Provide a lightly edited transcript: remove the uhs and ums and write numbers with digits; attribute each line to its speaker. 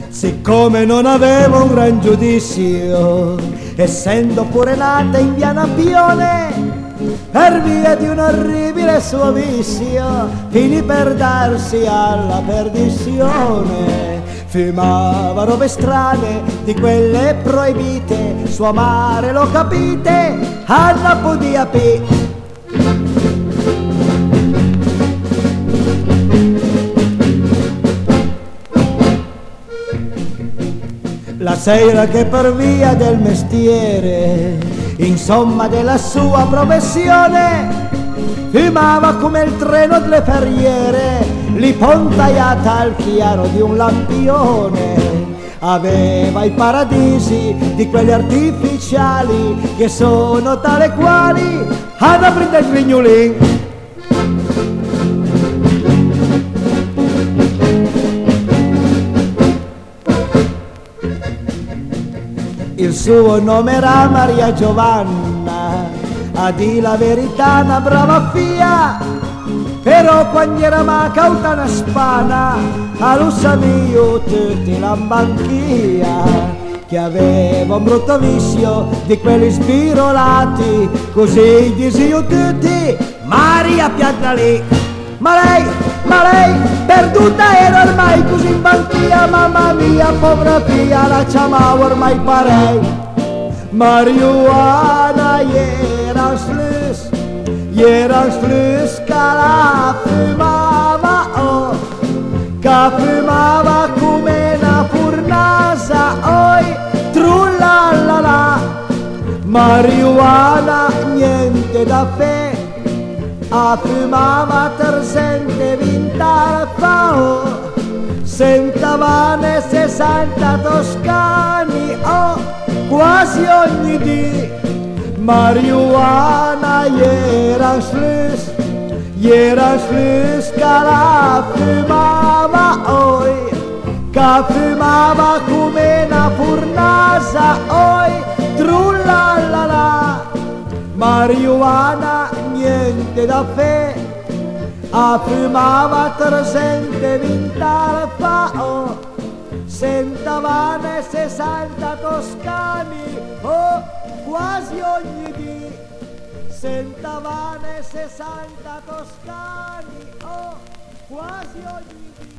Speaker 1: Siccome non avevo un gran giudizio, essendo pure nata in via Napione, per via di un orribile suo vizio, finì per darsi alla perdizione. Fumava robe strane, di quelle proibite, suo amare lo capite, Anna podia P. La sera che per via del mestiere, insomma della sua professione, fumava come il treno delle ferriere, li pontaiata al chiaro di un lampione. Aveva i paradisi di quelli artificiali che sono tale quali ad aprire il grignolin. Il suo nome era Maria Giovanna, a di la verità una brava fia, però quando era cauta una spana, a lo sapevo tutti la banchia, che aveva un brutto vizio di quelli sbirolati, così disio tutti, Maria pianta lì. Ma lei, perduta era ormai così in banchia, mamma mia, povera figlia, la chiamavo ormai parei. Marijuana, era slus che la fumava, oh, che fumava come una furnasa, oi, trullala, marijuana, niente da fe. A fumava tersente vinta fao, sentavane 60 toscani, oh, quasi ogni dì. Marijuana era slus che la fumava, oi, che fumava come una furnasa, oi, trullala, marijuana, niente da fe, a fumava tersente vinta fao, sentavane 60 toscani, oh, quasi ogni dì, sentavane 60 toscani, oh, quasi ogni dì.